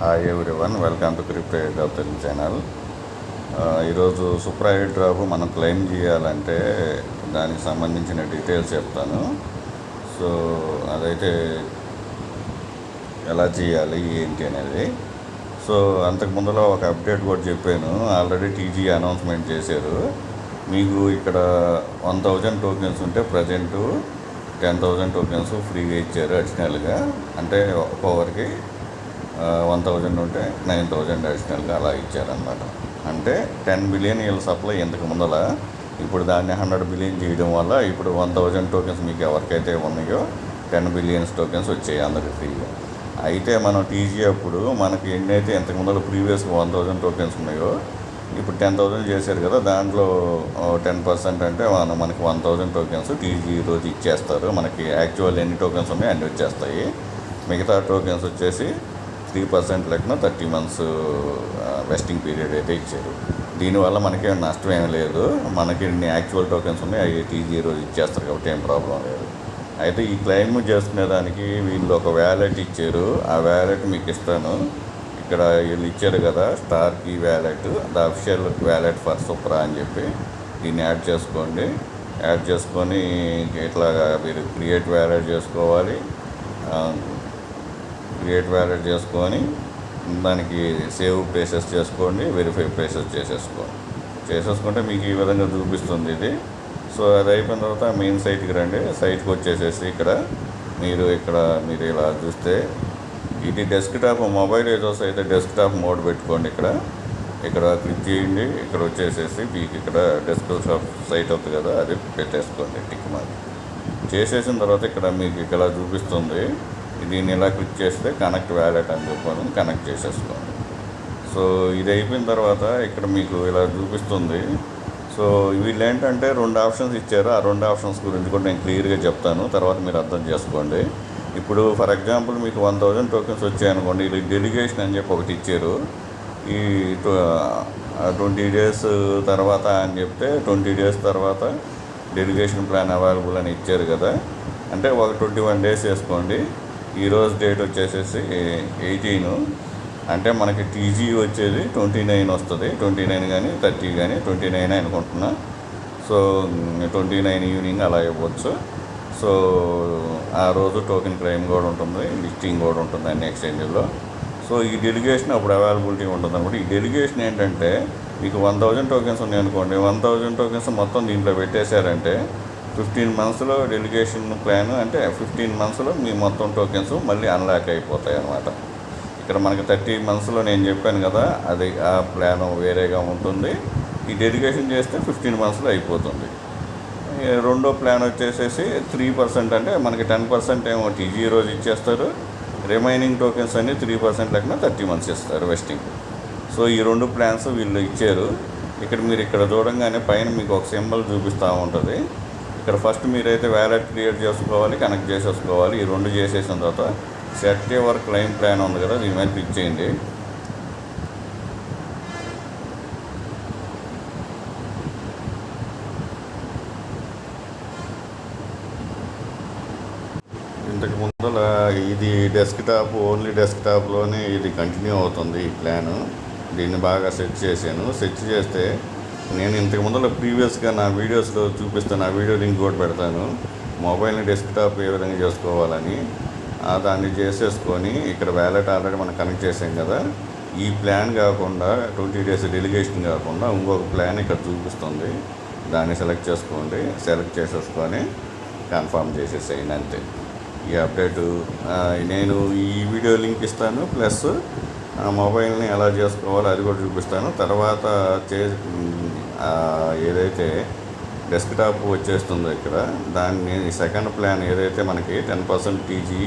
Hi everyone, welcome to crypto drop Telugu channel. ఈరోజు super air drop మనం claim చేయాలంటే దానికి సంబంధించిన డీటెయిల్స్ చెప్తాను. సో అదైతే ఎలా చేయాలి ఏంటి అనేది. సో అంతకు ముందులో ఒక అప్డేట్ కూడా చెప్పాను. ఆల్రెడీ టీజీ అనౌన్స్మెంట్ చేశారు. మీకు ఇక్కడ 1000 టోకెన్స్ ఉంటే ప్రజెంటు 10,000 టోకెన్స్ ఫ్రీగా ఇచ్చారు అడిషనల్గా. అంటే ఒక్కొక్కరికి 1000 ఉంటే 9000 అడిషనల్గా అలా ఇచ్చారనమాట. అంటే 10 బిలియన్ వీళ్ళ సప్లై ఇంతకు ముందల. ఇప్పుడు దాన్ని 100 బిలియన్ చేయడం వల్ల ఇప్పుడు 1000 టోకెన్స్ మీకు ఎవరికైతే ఉన్నాయో 10 బిలియన్స్ టోకెన్స్ వచ్చాయి అందరికి ఫ్రీగా. అయితే మనం టీజీ అప్పుడు మనకి ఎన్నైతే ఇంతకు ముందర ప్రీవియస్గా 1000 టోకెన్స్ ఉన్నాయో ఇప్పుడు 10,000 చేశారు కదా. దాంట్లో 10% అంటే మనకి 1000 టోకెన్స్ టీజీ రోజు ఇచ్చేస్తారు. మనకి యాక్చువల్ ఎన్ని టోకెన్స్ ఉన్నాయో అన్నీ వచ్చేస్తాయి. మిగతా టోకెన్స్ వచ్చేసి 3% లెక్కన 30 మంత్స్ వెస్టింగ్ పీరియడ్ అయితే ఇచ్చారు. దీనివల్ల మనకి నష్టం ఏమీ లేదు. మనకి ఎన్ని యాక్చువల్ టోకెన్స్ ఉన్నాయి అవి టీజీ రోజు ఇచ్చేస్తారు కాబట్టి ఏం ప్రాబ్లం లేదు. అయితే ఈ క్లెయిమ్ చేసుకునేదానికి వీళ్ళు ఒక వ్యాలెట్ ఇచ్చారు. ఆ వ్యాలెట్ మీకు ఇస్తాను. ఇక్కడ వీళ్ళు ఇచ్చారు కదా, star key wallet, the official wallet for సూపరా అని చెప్పి దీన్ని యాడ్ చేసుకోండి. యాడ్ చేసుకొని ఇట్లా మీరు క్రియేట్ వ్యాలెట్ చేసుకోవాలి. క్రియేట్ వ్యాలెట్ చేసుకొని దానికి సేవ్ ప్లేసెస్ చేసుకోండి, వెరిఫై ప్లేసెస్ చేసేసుకుంటే మీకు ఈ విధంగా చూపిస్తుంది ఇది. సో అది అయిపోయిన తర్వాత మెయిన్ సైట్కి రండి. సైట్కి వచ్చేసేసి మీరు ఇలా చూస్తే ఇది డెస్క్టాప్ మొబైల్ ఏజోస్ అయితే డెస్క్టాప్ మోడ్ పెట్టుకోండి. ఇక్కడ క్లిక్ చేయండి. ఇక్కడ వచ్చేసేసి మీకు ఇక్కడ డెస్క్టాప్ సైట్ అవుతుంది కదా, అది పెట్టేసుకోండి టిక్ మార్క్. చేసేసిన తర్వాత ఇక్కడ మీకు ఇక్కడ చూపిస్తుంది. దీన్ని ఇలా క్లిక్ చేస్తే కనెక్ట్ వ్యాలెట్ అని చెప్పాను, కనెక్ట్ చేసేసుకోండి. సో ఇది అయిపోయిన తర్వాత ఇక్కడ మీకు ఇలా చూపిస్తుంది. సో వీళ్ళు ఏంటంటే 2 ఆప్షన్స్ ఇచ్చారు. ఆ 2 ఆప్షన్స్ గురించి కూడా నేను క్లియర్గా చెప్తాను, తర్వాత మీరు అర్థం చేసుకోండి. ఇప్పుడు ఫర్ ఎగ్జాంపుల్ మీకు 1000 టోకెన్స్ వచ్చాయనుకోండి, వీళ్ళు డెలిగేషన్ అని చెప్పి ఒకటి ఇచ్చారు. ఈ 20 డేస్ తర్వాత అని చెప్తే 20 డేస్ తర్వాత డెలిగేషన్ ప్లాన్ అవైలబుల్ అని ఇచ్చారు కదా. అంటే ఒక 21 డేస్ వేసుకోండి. ఈరోజు డేట్ వచ్చేసేసి 18. అంటే మనకి టీజీ వచ్చేది 29 వస్తుంది. 29 కానీ 30 కానీ 29 అనుకుంటున్నా. సో 29 ఈవినింగ్ అలా ఇవ్వచ్చు. సో ఆ రోజు టోకెన్ క్లెయిమ్ కూడా ఉంటుంది, లిస్టింగ్ కూడా ఉంటుంది అన్ని ఎక్స్చేంజ్లో. సో ఈ డెలిగేషన్ అప్పుడు అవైలబిలిటీ ఉంటుంది అనమాట. ఈ డెలిగేషన్ ఏంటంటే మీకు 1000 టోకెన్స్ ఉన్నాయనుకోండి, 1000 టోకెన్స్ మొత్తం దీంట్లో పెట్టేశారంటే 15 మంత్స్లో డెలిగేషన్ ప్లాన్, అంటే 15 మంత్స్లో మీ మొత్తం టోకెన్స్ మళ్ళీ అన్లాక్ అయిపోతాయి అన్నమాట. ఇక్కడ మనకి 30 మంత్స్లో నేను చెప్పాను కదా, అది ఆ ప్లాన్ వేరేగా ఉంటుంది. ఈ డెలిగేషన్ చేస్తే 15 మంత్స్లో అయిపోతుంది. రెండో ప్లాన్ వచ్చేసేసి 3%, అంటే మనకి 10% ఏమో టీజీ రోజు ఇచ్చేస్తారు. రిమైనింగ్ టోకెన్స్ అన్ని 3% లెక్కన 30 మంత్స్ ఇస్తారు వెస్టింగ్. సో ఈ 2 ప్లాన్స్ వీళ్ళు ఇచ్చారు. మీరు ఇక్కడ చూడంగానే పైన మీకు ఒక సింబల్ చూపిస్తూ ఉంటుంది. ఇక్కడ ఫస్ట్ మీరైతే వ్యాలెట్ క్రియేట్ చేసుకోవాలి, కనెక్ట్ చేసేసుకోవాలి. ఈ 2 చేసేసిన తర్వాత సెట్ యువర్ క్లెయిమ్ ప్లాన్ ఉంది కదా, దీని మీద క్లిక్ చేయండి. ఇంతకు ముందర ఇది డెస్క్టాప్, ఓన్లీ డెస్క్టాప్లోనే ఇది కంటిన్యూ అవుతుంది ఈ ప్లాను. దీన్ని బాగా సెర్చ్ చేశాను. సెర్చ్ చేస్తే నేను ఇంతకు ముందర ప్రీవియస్గా నా వీడియోస్లో చూపిస్తాను. ఆ వీడియో లింక్ కూడా పెడతాను. మొబైల్ని డెస్క్టాప్ ఏ విధంగా చేసుకోవాలని దాన్ని చేసేసుకొని ఇక్కడ వ్యాలెట్ ఆల్రెడీ మనం కనెక్ట్ చేసాం కదా. ఈ ప్లాన్ కాకుండా 20 డేస్ డెలిగేషన్ కాకుండా ఇంకొక ప్లాన్ ఇక్కడ చూపిస్తుంది. దాన్ని సెలెక్ట్ చేసుకోండి. సెలెక్ట్ చేసేసుకొని కన్ఫర్మ్ చేసేసేయండి అంతే. ఈ అప్డేటు నేను ఈ వీడియో లింక్ ఇస్తాను, ప్లస్ మొబైల్ని ఎలా చేసుకోవాలో అది కూడా చూపిస్తాను. తర్వాత ఏదైతే డెస్క్టాప్ వచ్చేస్తుందో ఇక్కడ దాన్ని సెకండ్ ప్లాన్ ఏదైతే మనకి 10% టీజీ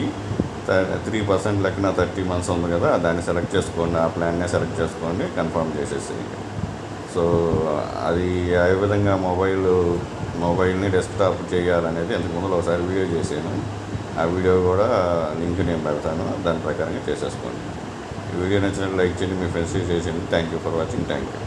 3% లెక్కన 30 మంత్స్ ఉంది కదా, దాన్ని సెలెక్ట్ చేసుకోండి. ఆ ప్లాన్నే సెలెక్ట్ చేసుకోండి, కన్ఫర్మ్ చేసేసి. సో అది ఏ విధంగా మొబైల్ని డెస్క్టాప్ చేయాలనేది ఇంతకుముందు ఒకసారి వీడియో చేశాను. ఆ వీడియో కూడా లింక్ నేను పెడతాను, దాని ప్రకారంగా చేసేసుకోండి. ఈ వీడియో నచ్చినట్టు లైక్ చేయండి, మీ ఫ్రెండ్స్కి చేసేయండి. Thank you for watching. Thank you.